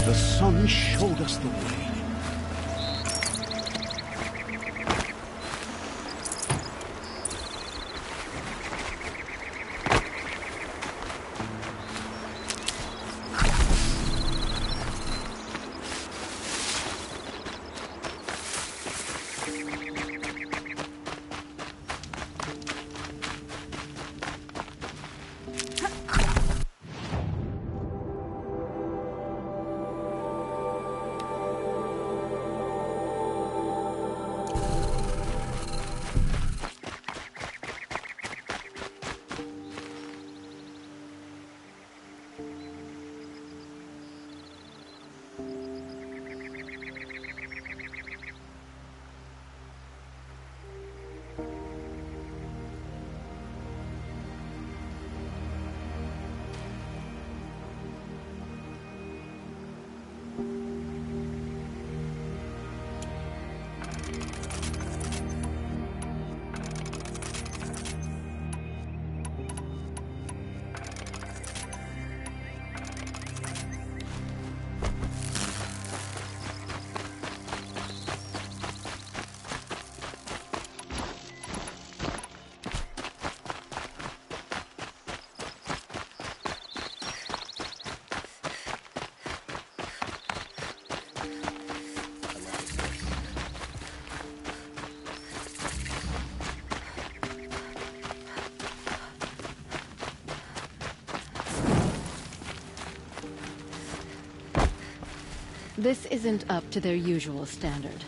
The sun showed us the way. This isn't up to their usual standard.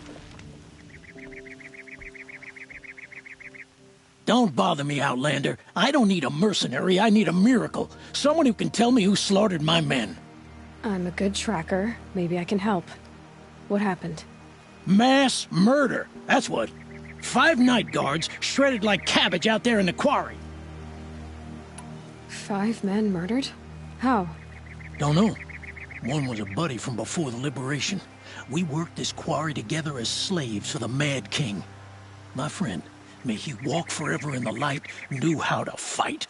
Don't bother me, Outlander. I don't need a mercenary, I need a miracle. Someone who can tell me who slaughtered my men. I'm a good tracker. Maybe I can help. What happened? Mass murder, that's what. 5 night guards shredded like cabbage out there in the quarry. 5 men murdered? How? Don't know. One was a buddy from before the liberation. We worked this quarry together as slaves for the Mad King. My friend, may he walk forever in the light, knew how to fight.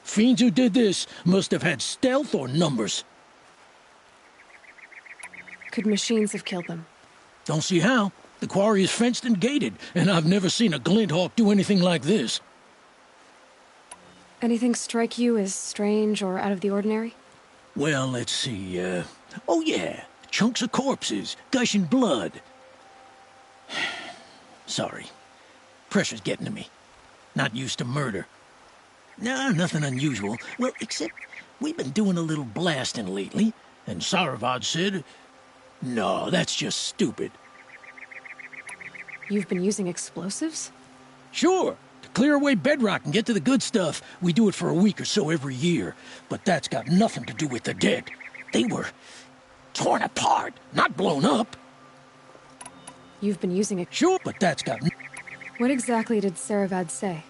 Fiends who did this must have had stealth or numbers. Could machines have killed them? Don't see how. The quarry is fenced and gated, and I've never seen a Glinthawk do anything like this. Anything strike you as strange or out of the ordinary? Well, let's see, oh yeah, chunks of corpses, gushing blood. Sorry. Pressure's getting to me. Not used to murder. Nah, nothing unusual. Well, except we've been doing a little blasting lately, and Saravad said, no, that's just stupid. You've been using explosives? Sure. To clear away bedrock and get to the good stuff, we do it for a week or so every year. But that's got nothing to do with the dead. They were torn apart, not blown up. You've been using it. Sure, but that's got... What exactly did Saravad say?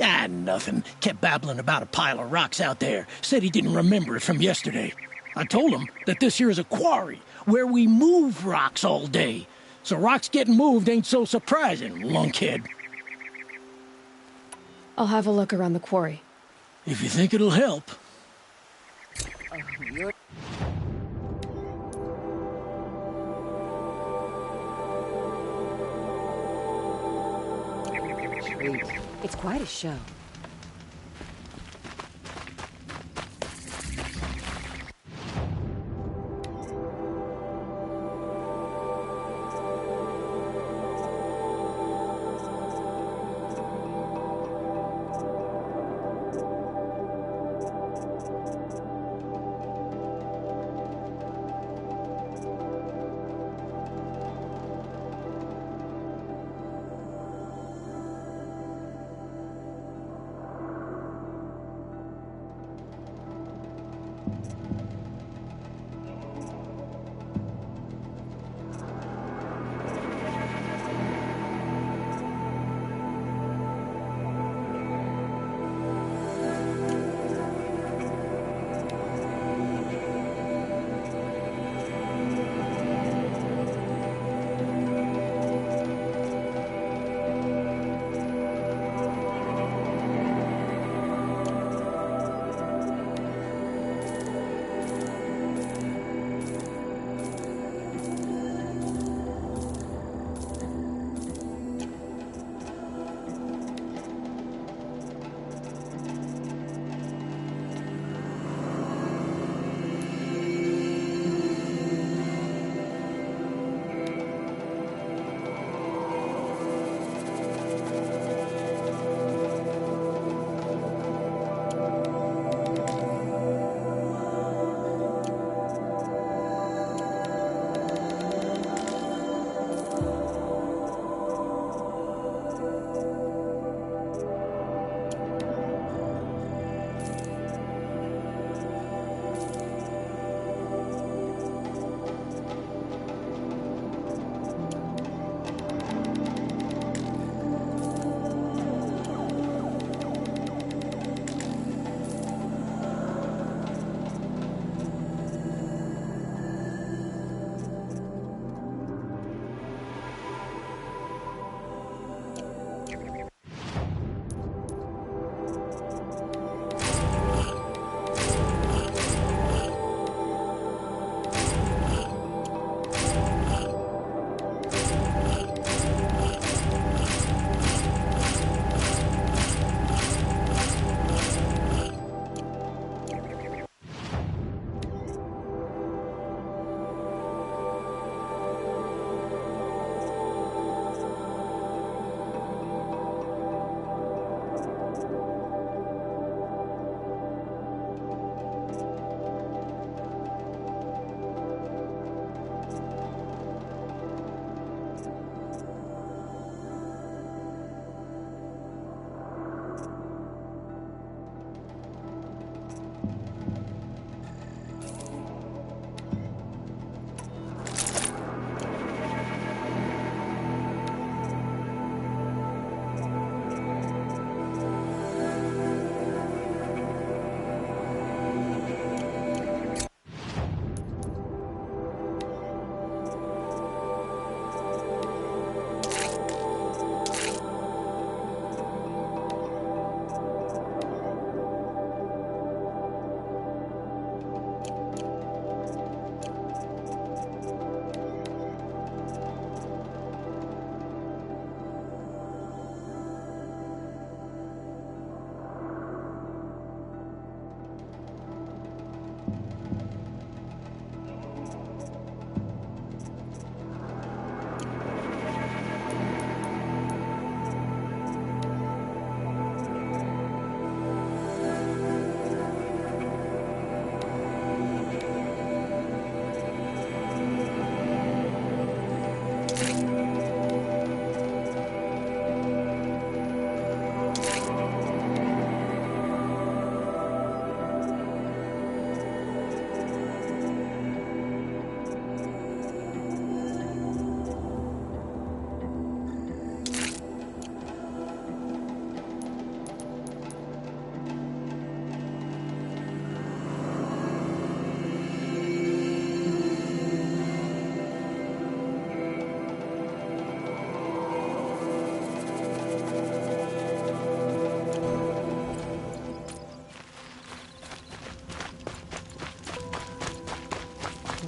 Ah, nothing. Kept babbling about a pile of rocks out there. Said he didn't remember it from yesterday. I told him that this here is a quarry, where we move rocks all day. So rocks getting moved ain't so surprising, lunkhead. I'll have a look around the quarry. If you think it'll help. It's quite a show.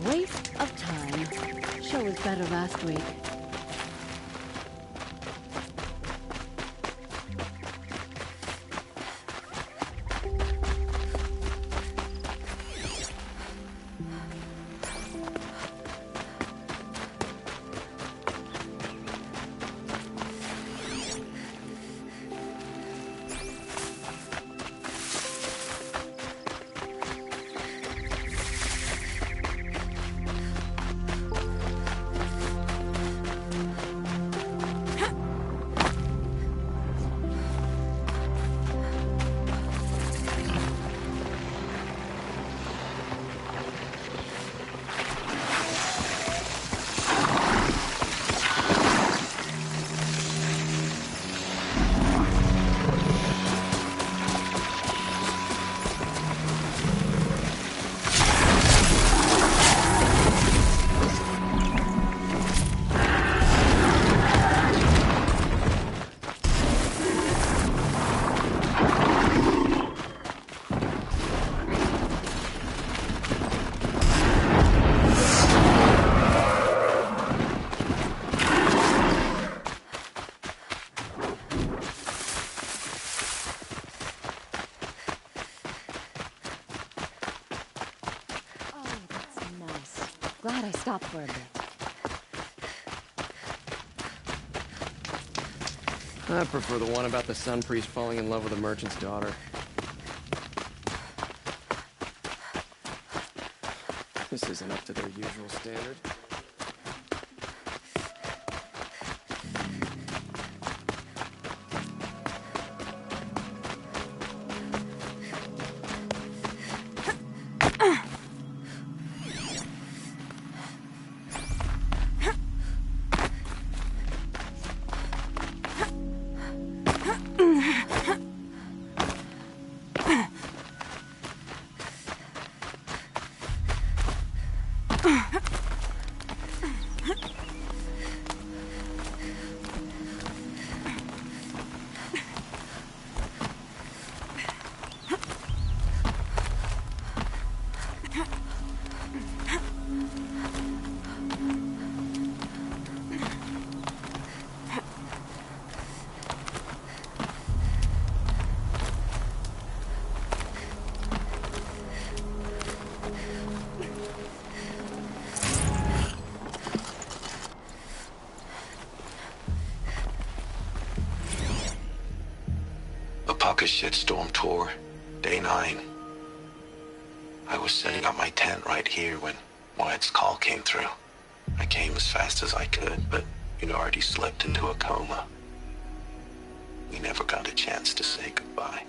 waste of time. Show was better last week. Glad I stopped for a bit. I prefer the one about the Sun Priest falling in love with a merchant's daughter. This isn't up to their usual standard. Apaka's Shitstorm Tour, Day 9. I was setting up my tent right here when Wyatt's call came through. I came as fast as I could, but you'd already slipped into a coma. We never got a chance to say goodbye.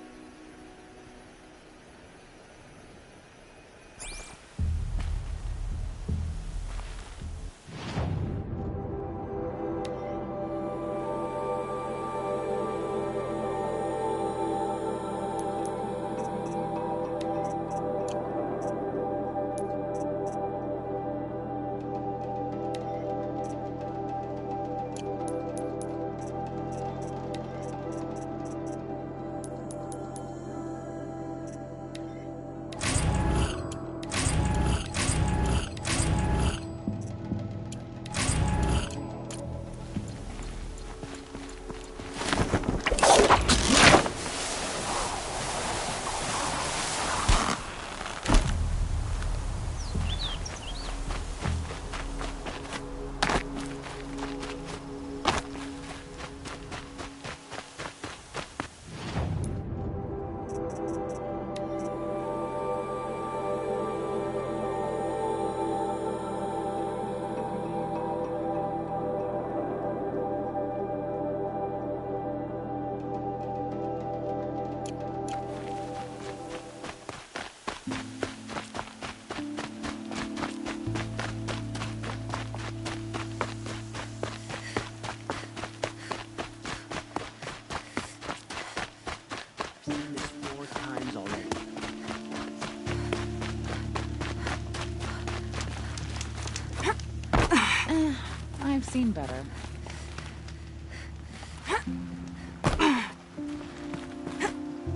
I've seen better.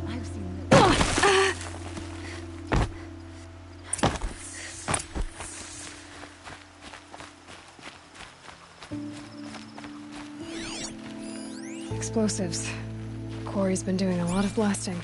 I've seen this. Explosives. Quarry's been doing a lot of blasting.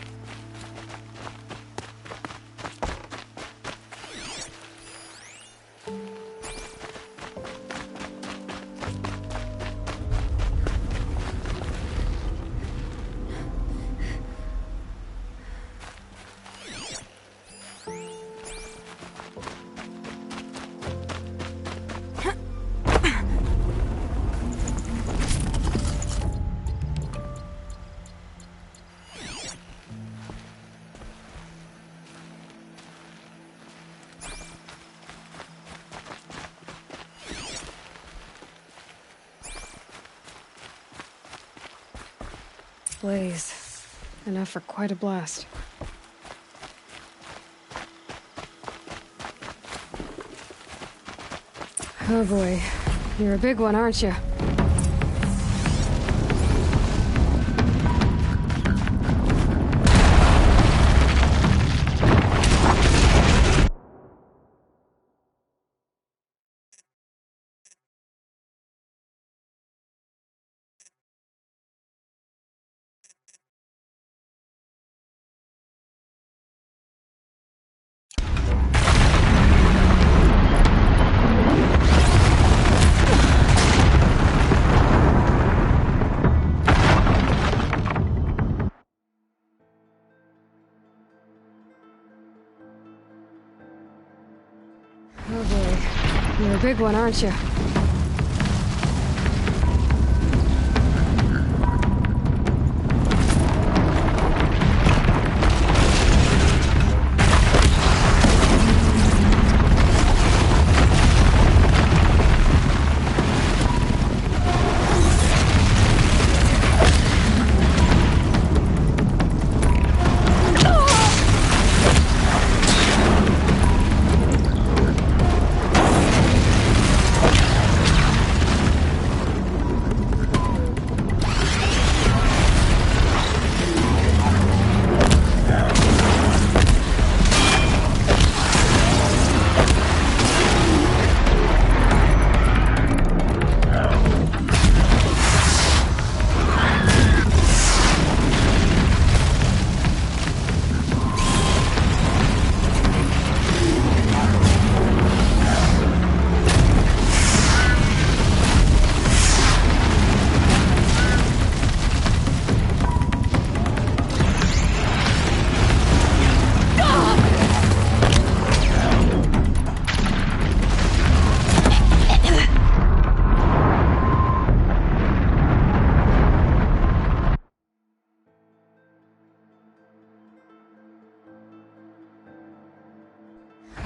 Blaze. Enough for quite a blast. Oh boy. You're a big one, aren't you? Oh boy. You're a big one, aren't you?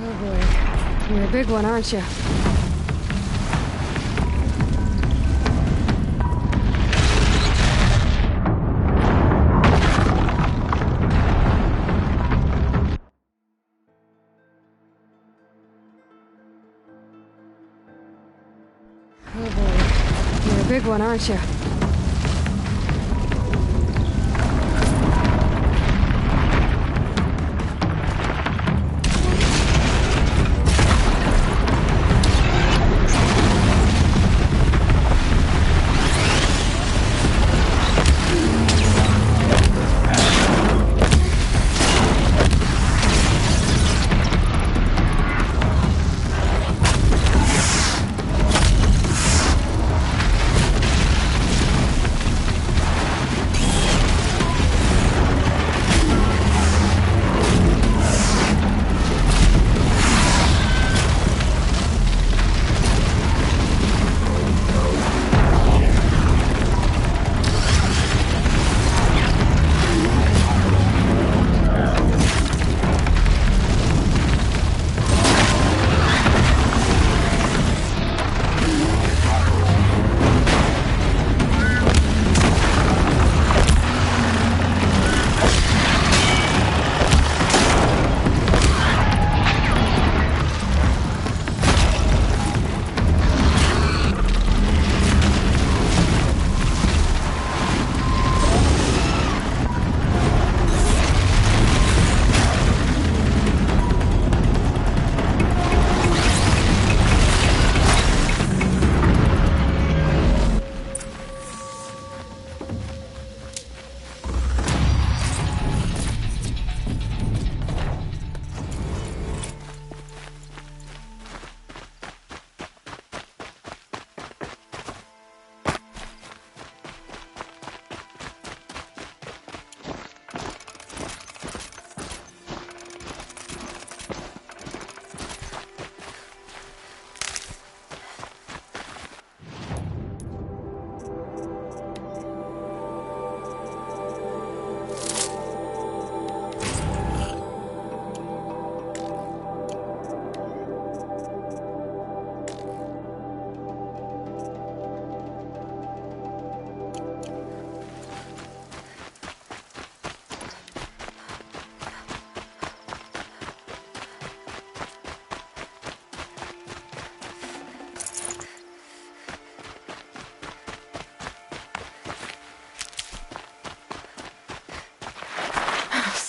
Oh boy. You're a big one, aren't you? Oh boy. You're a big one, aren't you?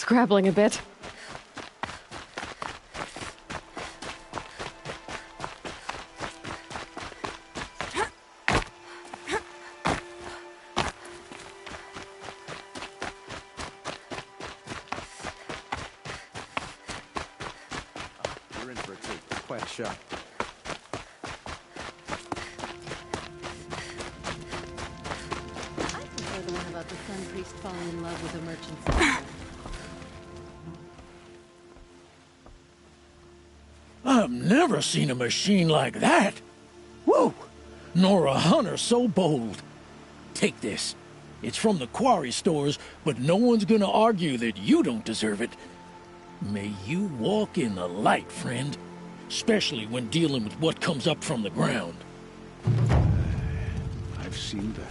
scrabbling a bit. You're in for a treat. Quite a shot. I prefer the one about the Sun Priest falling in love with a merchant's daughter. I've never seen a machine like that. Whoa! Nor a hunter so bold. Take this. It's from the quarry stores, but no one's gonna argue that you don't deserve it. May you walk in the light, friend. Especially when dealing with what comes up from the ground. I've seen better.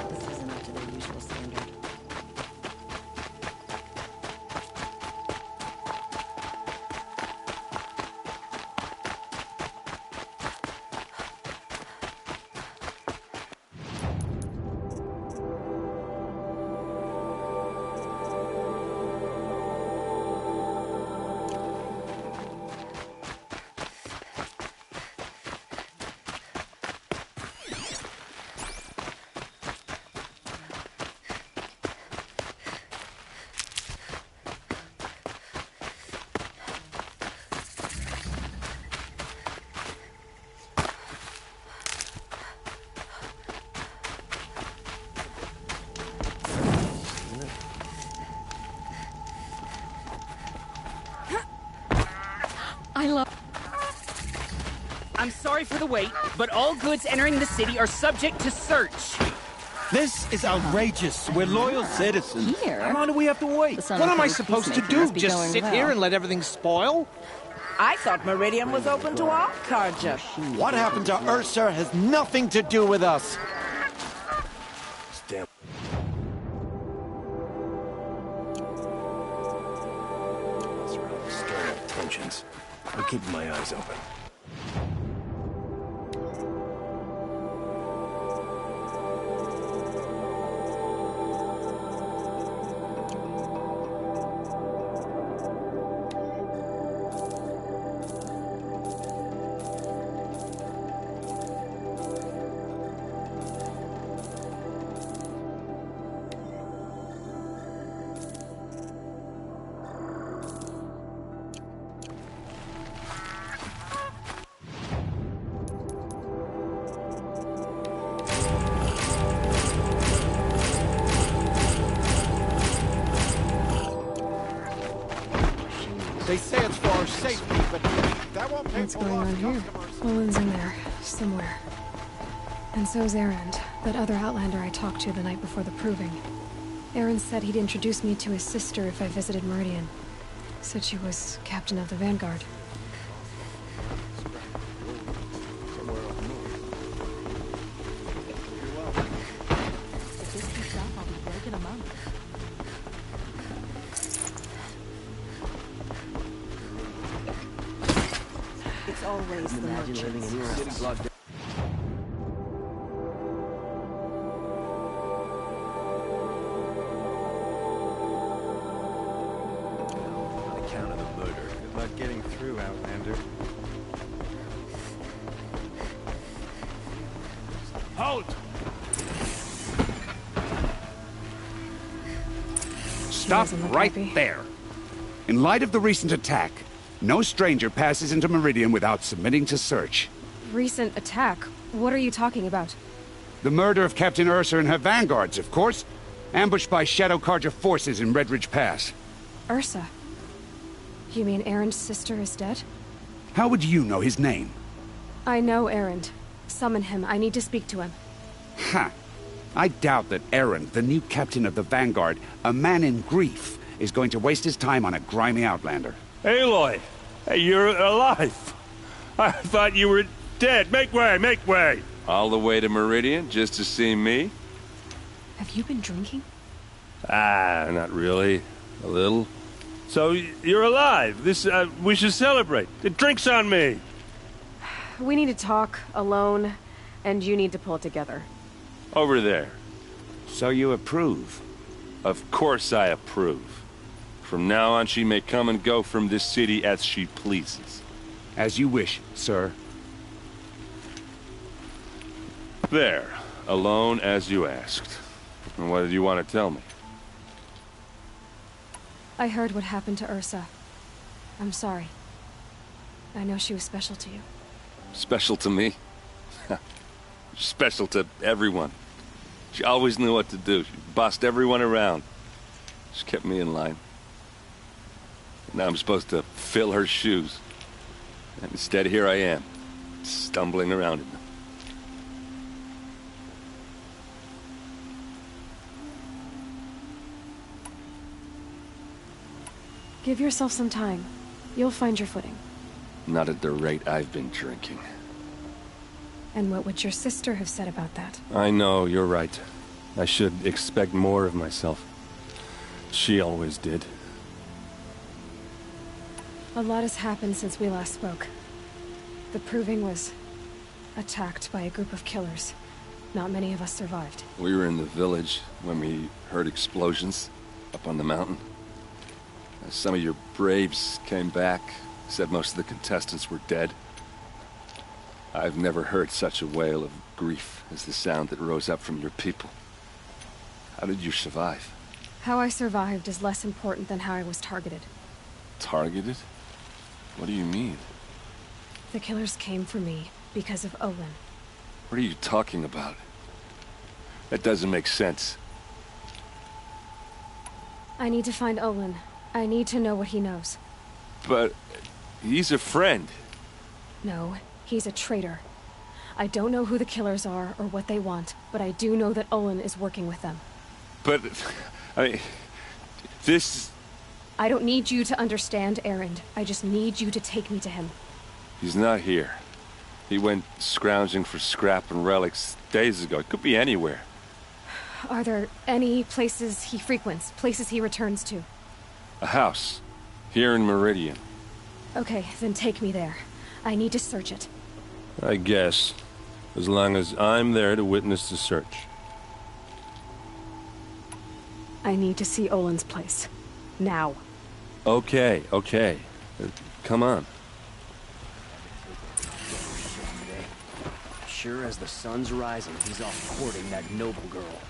This isn't up to their usual standard. I love... I'm sorry for the wait, but all goods entering the city are subject to search. This is outrageous. We're loyal citizens. Here? How long do we have to wait? The son What of am I a supposed to peacemaker do? must be Just going sit well. here and let everything spoil? I thought Meridian was open to all Carja. What happened to Ursa has nothing to do with us. Damn. Stirring up tensions. I'm keeping my eyes open. They say it's for our safety, but that won't pay What's for going lost on here? customers. Olin's in there, somewhere. And so's Erend, that other Outlander I talked to the night before the proving. Erend said he'd introduce me to his sister if I visited Meridian. Said she was captain of the Vanguard. If this keeps up, I'll be breaking them up. It's always the merchants. On account of the murder. Good luck getting through, Outlander. Halt! Stop doesn't look right happy. there. In light of the recent attack, no stranger passes into Meridian without submitting to search. Recent attack? What are you talking about? The murder of Captain Ursa and her vanguards, of course. Ambushed by Shadow Carja forces in Redridge Pass. Ursa? You mean Erend's sister is dead? How would you know his name? I know Erend. Summon him. I need to speak to him. Ha! I doubt that Erend, the new captain of the Vanguard, a man in grief, is going to waste his time on a grimy Outlander. Aloy! Hey, you're alive! I thought you were dead. Make way, make way! All the way to Meridian just to see me? Have you been drinking? Ah, not really. A little. So, you're alive. We should celebrate. The drink's on me. We need to talk, alone, and you need to pull it together. Over there. So you approve? Of course I approve. From now on, she may come and go from this city as she pleases. As you wish, sir. There. Alone as you asked. And what did you want to tell me? I heard what happened to Ursa. I'm sorry. I know she was special to you. Special to me? Special to everyone. She always knew what to do. She bossed everyone around. She kept me in line. Now I'm supposed to fill her shoes. And instead, here I am, stumbling around in them. Give yourself some time. You'll find your footing. Not at the rate I've been drinking. And what would your sister have said about that? I know, you're right. I should expect more of myself. She always did. A lot has happened since we last spoke. The Proving was attacked by a group of killers. Not many of us survived. We were in the village when we heard explosions up on the mountain. Some of your braves came back, said most of the contestants were dead. I've never heard such a wail of grief as the sound that rose up from your people. How did you survive? How I survived is less important than how I was targeted. Targeted? What do you mean? The killers came for me because of Olin. What are you talking about? That doesn't make sense. I need to find Olin. I need to know what he knows. But he's a friend. No, he's a traitor. I don't know who the killers are or what they want, but I do know that Olin is working with them. But, I mean, this... I don't need you to understand, Erend. I just need you to take me to him. He's not here. He went scrounging for scrap and relics days ago. It could be anywhere. Are there any places he frequents, places he returns to? A house. Here in Meridian. Okay, then take me there. I need to search it. I guess. As long as I'm there to witness the search. I need to see Olin's place. Now. Okay. Come on. Sure as the sun's rising, he's off courting that noble girl.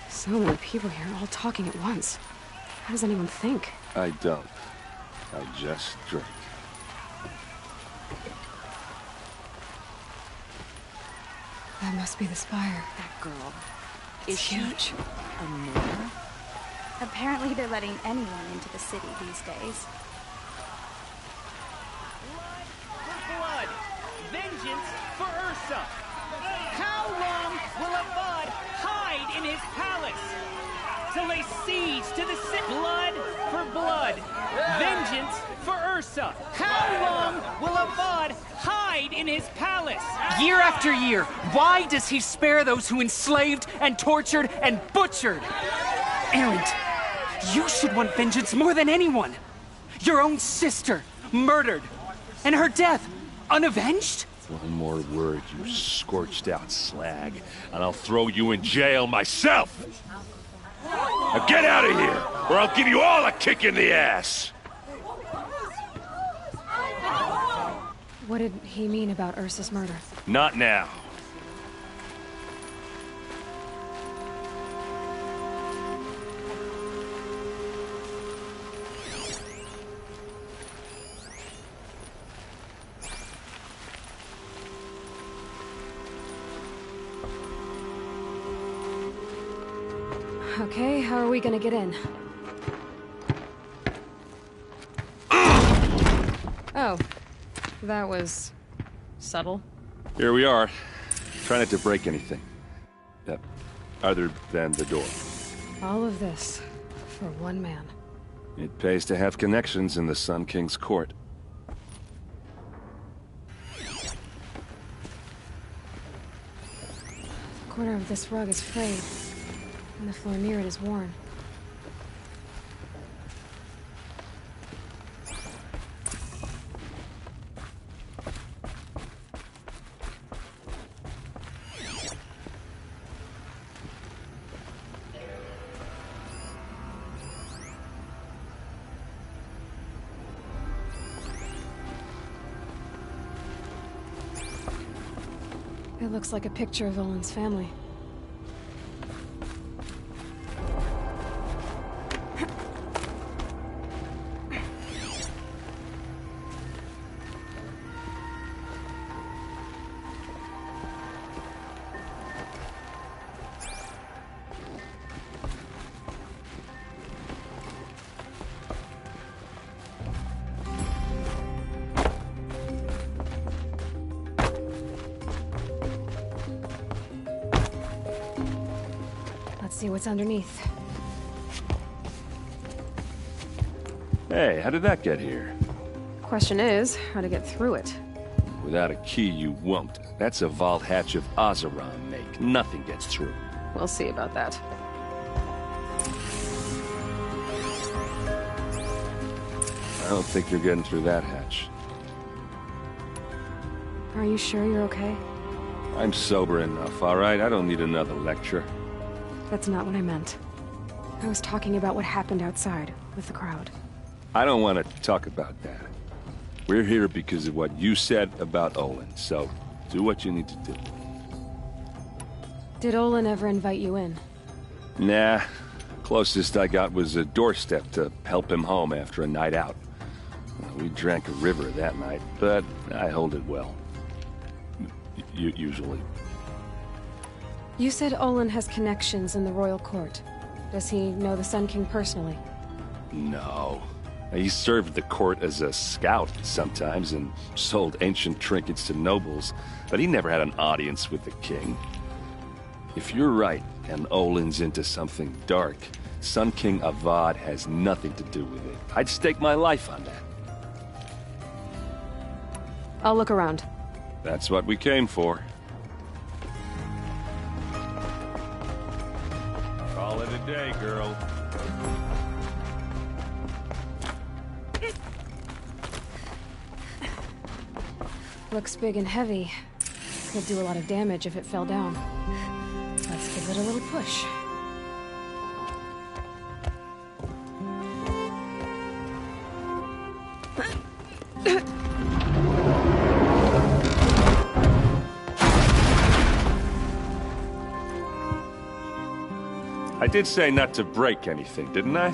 So many people here, all talking at once. How does anyone think? I don't. I just drink. That must be the spire. That girl. It's huge. A murderer? Apparently they're letting anyone into the city these days. Blood! Vengeance for Ursa! How long will Avad hide in his palace? To lay siege to the city. Blood for blood. Vengeance for Ursa. How long will Avad hide in his palace? Year after year, why does he spare those who enslaved and tortured and butchered? Erend, you should want vengeance more than anyone. Your own sister, murdered. And her death, unavenged? One more word, you scorched out slag, and I'll throw you in jail myself! Now get out of here, or I'll give you all a kick in the ass! What did he mean about Ursa's murder? Not now. Okay, how are we gonna get in? Oh, that was subtle. Here we are. Try not to break anything. Other than the door. All of this for one man. It pays to have connections in the Sun King's court. The corner of this rug is frayed. And the floor near it is worn. It looks like a picture of Olin's family. Let's see what's underneath. Hey, how did that get here? Question is, how to get through it. Without a key, you won't. That's a vault hatch of Oseram make. Nothing gets through. We'll see about that. I don't think you're getting through that hatch. Are you sure you're okay? I'm sober enough, all right? I don't need another lecture. That's not what I meant. I was talking about what happened outside, with the crowd. I don't want to talk about that. We're here because of what you said about Olin, so do what you need to do. Did Olin ever invite you in? Nah. Closest I got was a doorstep to help him home after a night out. We drank a river that night, but I hold it well. Usually. You said Olin has connections in the royal court. Does he know the Sun King personally? No. He served the court as a scout sometimes and sold ancient trinkets to nobles, but he never had an audience with the king. If you're right, and Olin's into something dark, Sun King Avad has nothing to do with it. I'd stake my life on that. I'll look around. That's what we came for. Call it a day, girl. Looks big and heavy. Could do a lot of damage if it fell down. Let's give it a little push. I did say not to break anything, didn't I?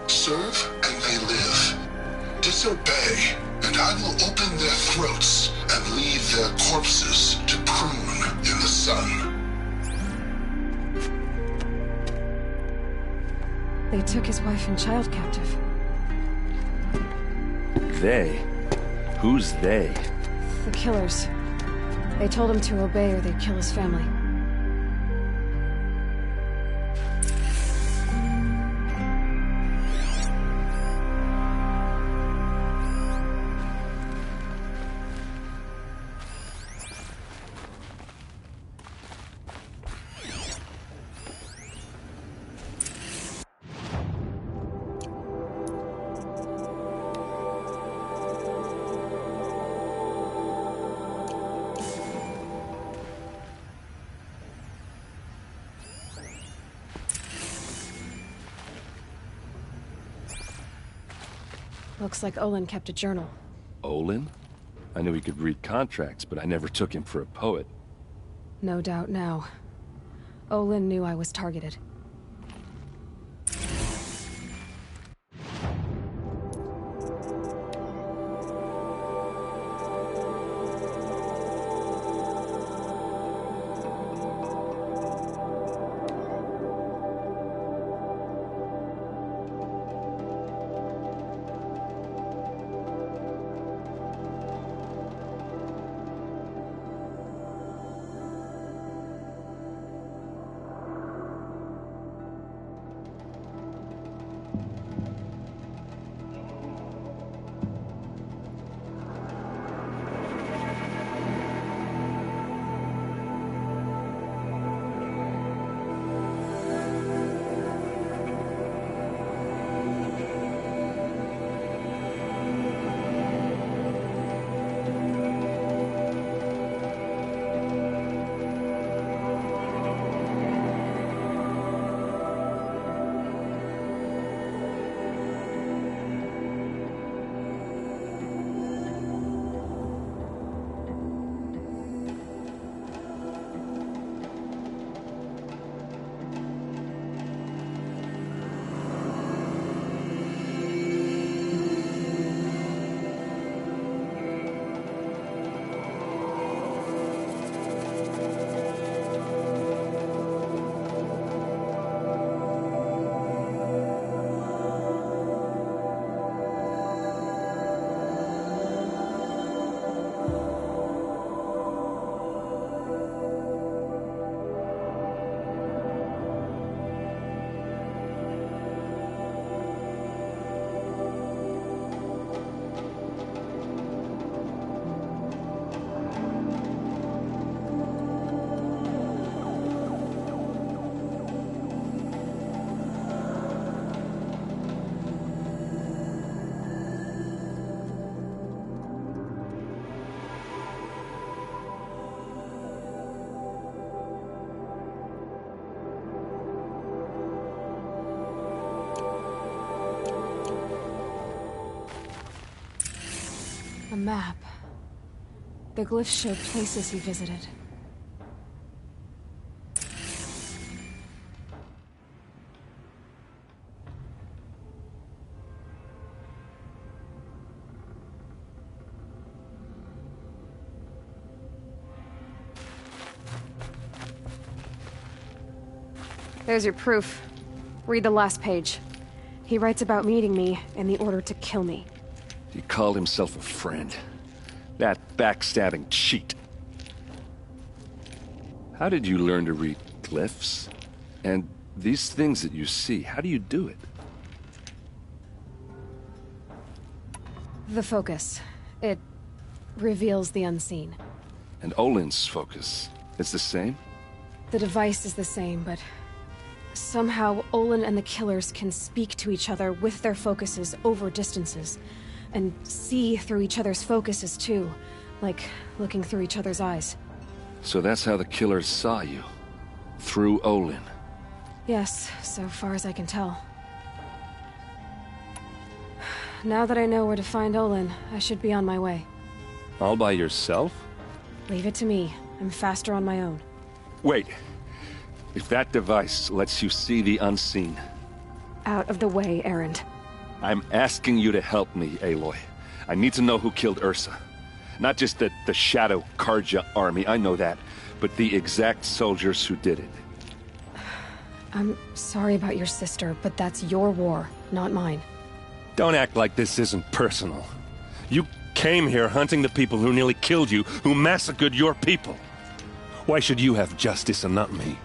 Serve and they live. Disobey, and I will open their throats and leave their corpses to prune in the sun. They took his wife and child captive. They? Who's they? The killers. They told him to obey or they'd kill his family. Looks like Olin kept a journal. Olin? I knew he could read contracts, but I never took him for a poet. No doubt now. Olin knew I was targeted. A map. The glyphs show places he visited. There's your proof. Read the last page. He writes about meeting me in the order to kill me. He called himself a friend. That backstabbing cheat. How did you learn to read glyphs? And these things that you see, how do you do it? The focus. It reveals the unseen. And Olin's focus is the same? The device is the same, but somehow Olin and the killers can speak to each other with their focuses over distances. And see through each other's focuses too, like looking through each other's eyes. So that's how the killers saw you? Through Olin? Yes, so far as I can tell. Now that I know where to find Olin, I should be on my way. All by yourself? Leave it to me. I'm faster on my own. Wait. If that device lets you see the unseen... Out of the way, Erend. I'm asking you to help me, Aloy. I need to know who killed Ursa. Not just the Shadow Karja army, I know that, but the exact soldiers who did it. I'm sorry about your sister, but that's your war, not mine. Don't act like this isn't personal. You came here hunting the people who nearly killed you, who massacred your people. Why should you have justice and not me?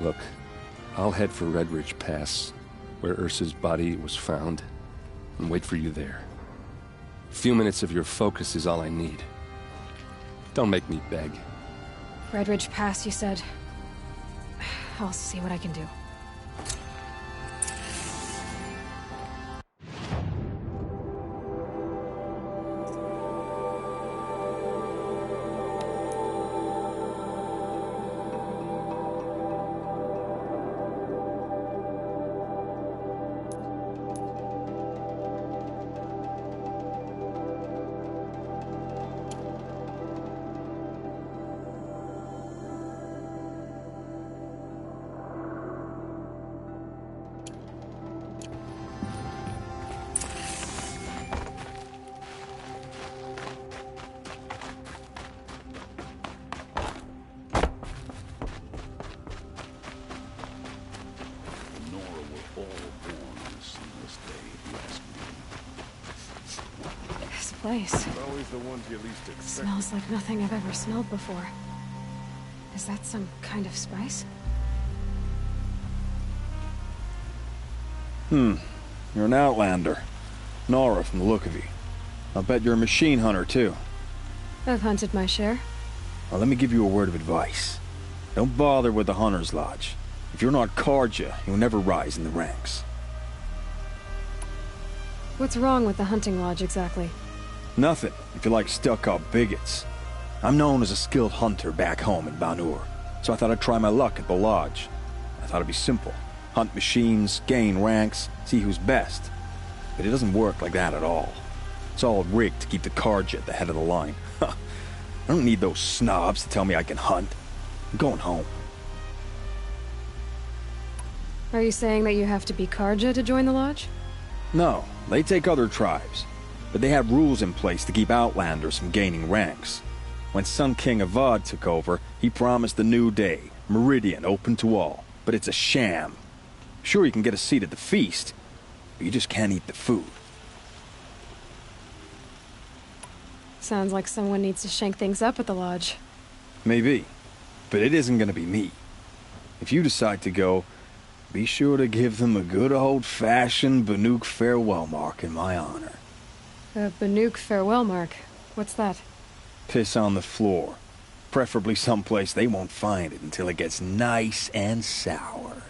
Look, I'll head for Red Ridge Pass, where Ursa's body was found, and wait for you there. A few minutes of your focus is all I need. Don't make me beg. Red Ridge Pass, you said? I'll see what I can do. Place. Always the ones you least expect. Smells like nothing I've ever smelled before. Is that some kind of spice? You're an outlander. Nora from the look of you. I'll bet you're a machine hunter, too. I've hunted my share. Well, let me give you a word of advice. Don't bother with the Hunter's Lodge. If you're not Karja, you'll never rise in the ranks. What's wrong with the hunting lodge, exactly? Nothing, if you like stuck-up bigots. I'm known as a skilled hunter back home in Banur, so I thought I'd try my luck at the lodge. I thought it'd be simple. Hunt machines, gain ranks, see who's best. But it doesn't work like that at all. It's all rigged to keep the Karja at the head of the line. I don't need those snobs to tell me I can hunt. I'm going home. Are you saying that you have to be Karja to join the lodge? No, they take other tribes. But they have rules in place to keep outlanders from gaining ranks. When Sun King Avad took over, he promised a new day, Meridian open to all. But it's a sham. Sure, you can get a seat at the feast, but you just can't eat the food. Sounds like someone needs to shake things up at the lodge. Maybe, but it isn't gonna be me. If you decide to go, be sure to give them a good old-fashioned Banuk farewell mark in my honor. A Banuk farewell mark? What's that? Piss on the floor. Preferably someplace they won't find it until it gets nice and sour.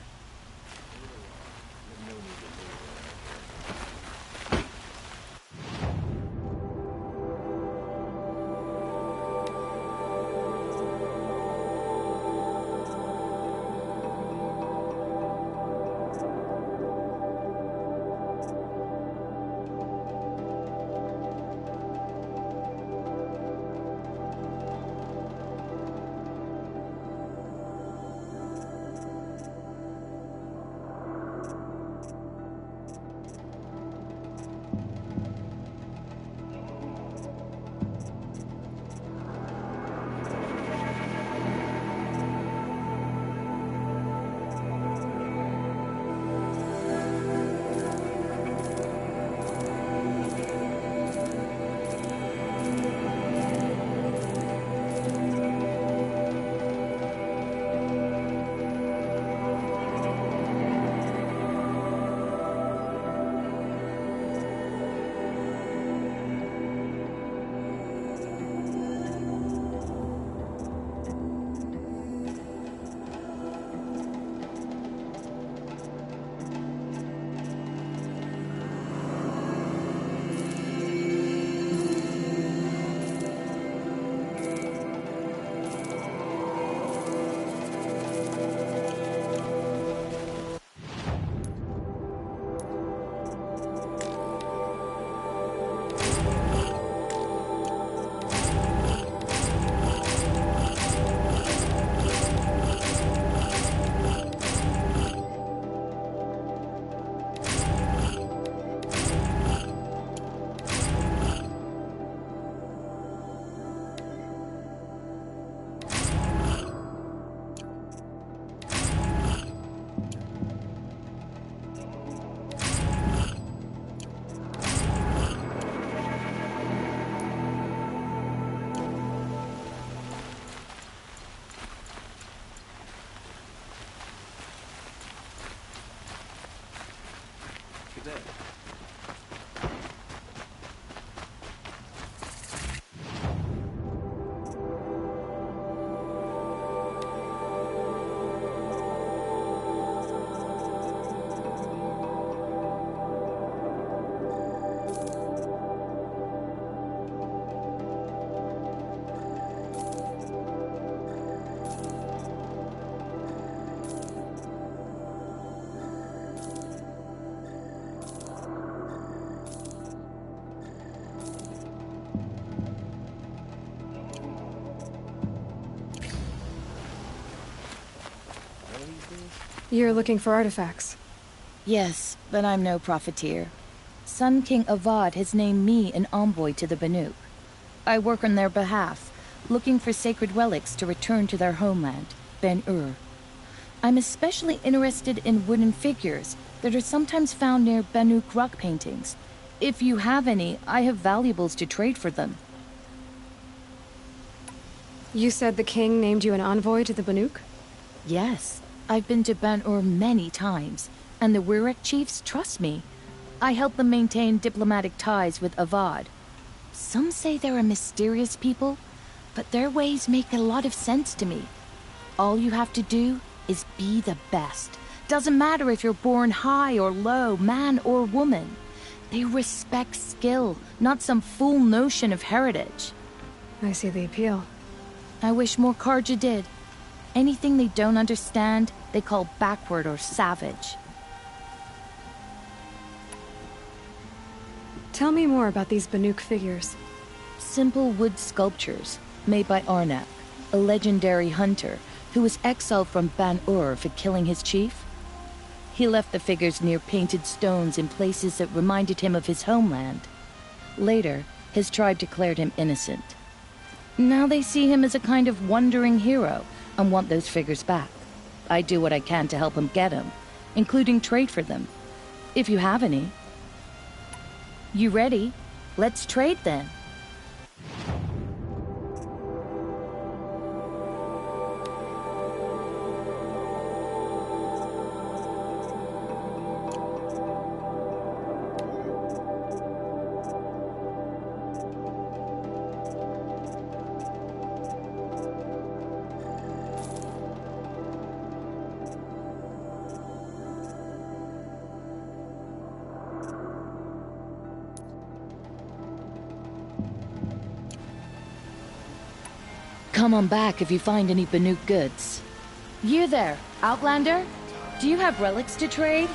dead. You're looking for artifacts. Yes, but I'm no profiteer. Sun King Avad has named me an envoy to the Banuk. I work on their behalf, looking for sacred relics to return to their homeland, Ben-Ur. I'm especially interested in wooden figures that are sometimes found near Banuk rock paintings. If you have any, I have valuables to trade for them. You said the king named you an envoy to the Banuk? Yes. I've been to Ben-Ur many times, and the Wirek chiefs trust me. I help them maintain diplomatic ties with Avad. Some say they're a mysterious people, but their ways make a lot of sense to me. All you have to do is be the best. Doesn't matter if you're born high or low, man or woman. They respect skill, not some fool notion of heritage. I see the appeal. I wish more Carja did. Anything they don't understand, they call backward or savage. Tell me more about these Banuk figures. Simple wood sculptures, made by Arnak, a legendary hunter who was exiled from Ban-Ur for killing his chief. He left the figures near painted stones in places that reminded him of his homeland. Later, his tribe declared him innocent. Now they see him as a kind of wandering hero, and want those figures back. I do what I can to help him get them, including trade for them. If you have any. You ready? Let's trade then. Come on back if you find any Banuk goods. You there, Outlander? Do you have relics to trade?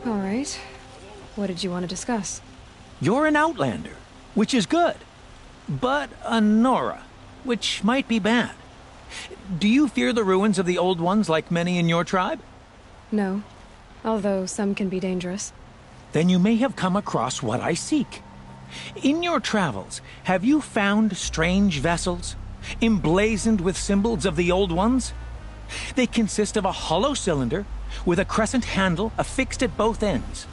All right. What did you want to discuss? You're an Outlander, which is good. But a Nora, which might be bad. Do you fear the ruins of the Old Ones like many in your tribe? No. Although some can be dangerous. Then you may have come across what I seek. In your travels, have you found strange vessels, emblazoned with symbols of the Old Ones? They consist of a hollow cylinder with a crescent handle affixed at both ends.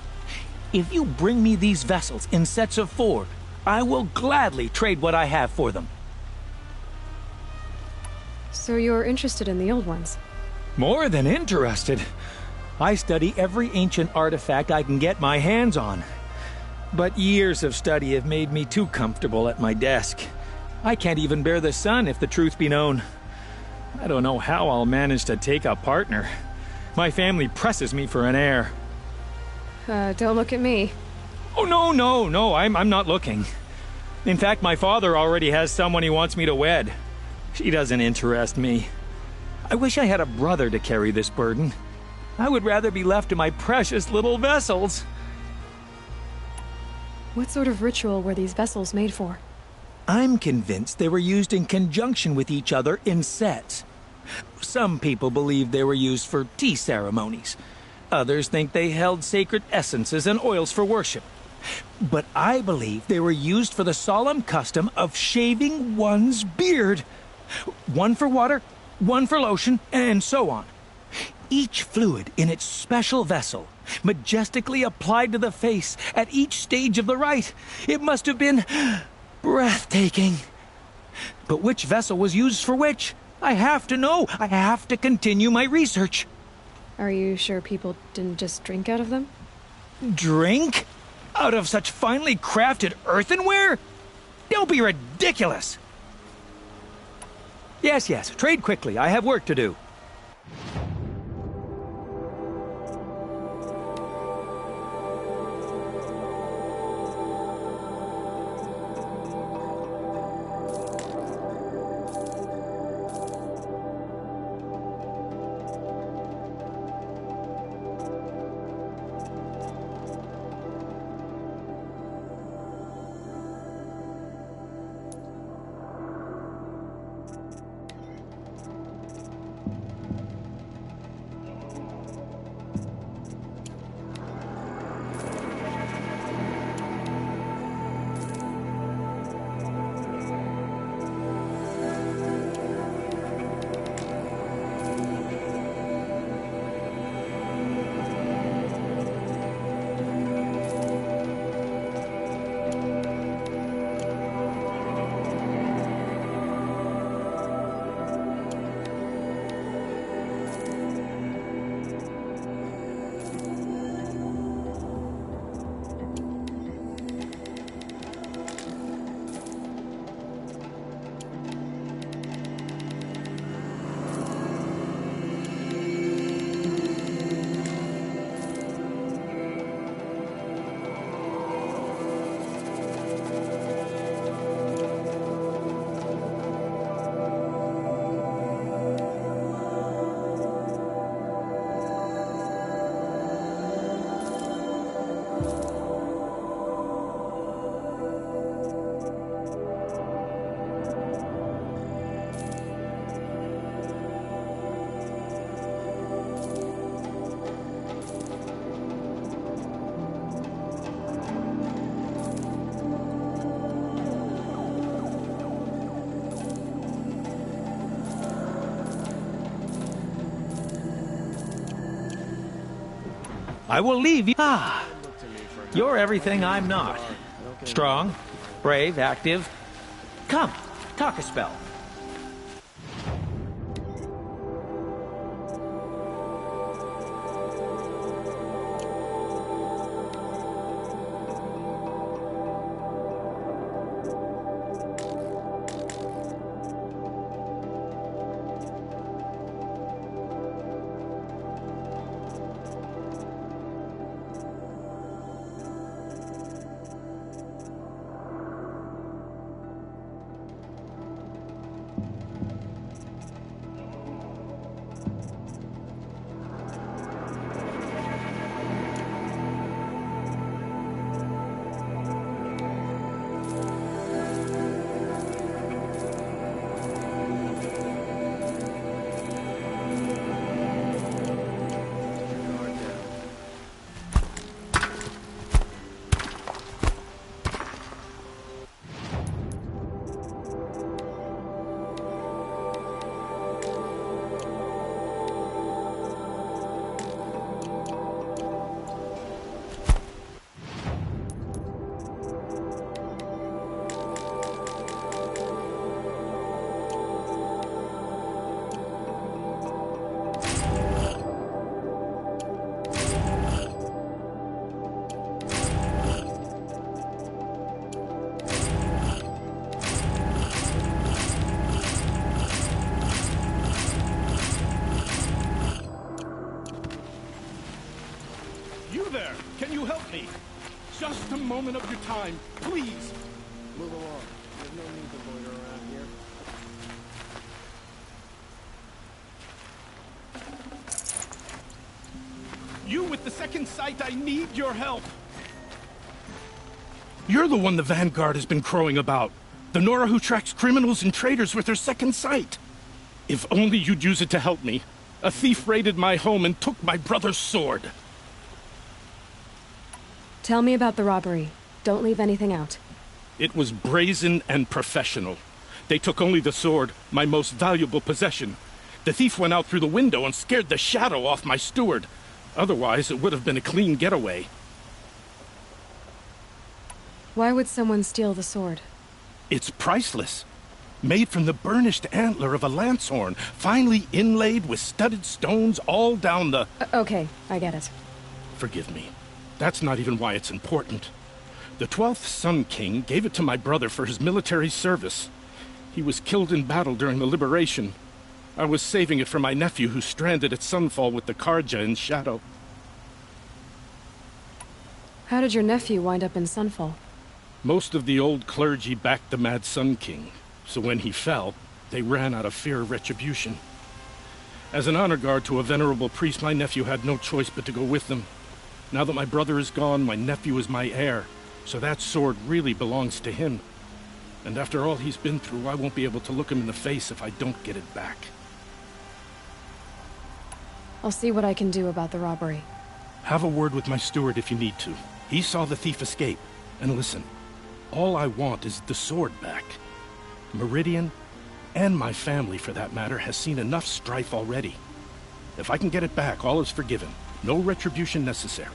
If you bring me these vessels in sets of 4, I will gladly trade what I have for them. So you're interested in the old ones? More than interested. I study every ancient artifact I can get my hands on. But years of study have made me too comfortable at my desk. I can't even bear the sun, if the truth be known. I don't know how I'll manage to take a partner. My family presses me for an heir. Don't look at me. Oh, no, I'm not looking. In fact, my father already has someone he wants me to wed. She doesn't interest me. I wish I had a brother to carry this burden. I would rather be left to my precious little vessels. What sort of ritual were these vessels made for? I'm convinced they were used in conjunction with each other in sets. Some people believe they were used for tea ceremonies. Others think they held sacred essences and oils for worship. But I believe they were used for the solemn custom of shaving one's beard. One for water, one for lotion, and so on. Each fluid in its special vessel, majestically applied to the face at each stage of the rite. It must have been breathtaking. But which vessel was used for which? I have to know. I have to continue my research. Are you sure people didn't just drink out of them? Drink? Out of such finely crafted earthenware? Don't be ridiculous. Yes, trade quickly. I have work to do. I will leave you. You're everything I'm not. Strong, brave, active. Come, talk a spell. You there! Can you help me? Just a moment of your time, please! Move along. There's no need to loiter around here. You with the second sight, I need your help! You're the one the Vanguard has been crowing about. The Nora who tracks criminals and traitors with her second sight. If only you'd use it to help me. A thief raided my home and took my brother's sword. Tell me about the robbery. Don't leave anything out. It was brazen and professional. They took only the sword, my most valuable possession. The thief went out through the window and scared the shadow off my steward. Otherwise, it would have been a clean getaway. Why would someone steal the sword? It's priceless. Made from the burnished antler of a lancehorn, finely inlaid with studded stones all down the... Okay, I get it. Forgive me. That's not even why it's important. The 12th Sun King gave it to my brother for his military service. He was killed in battle during the Liberation. I was saving it for my nephew who's stranded at Sunfall with the Karja in Shadow. How did your nephew wind up in Sunfall? Most of the old clergy backed the Mad Sun King, so when he fell, they ran out of fear of retribution. As an honor guard to a venerable priest, my nephew had no choice but to go with them. Now that my brother is gone, my nephew is my heir, so that sword really belongs to him. And after all he's been through, I won't be able to look him in the face if I don't get it back. I'll see what I can do about the robbery. Have a word with my steward if you need to. He saw the thief escape. And listen, all I want is the sword back. Meridian, and my family for that matter, has seen enough strife already. If I can get it back, all is forgiven. No retribution necessary.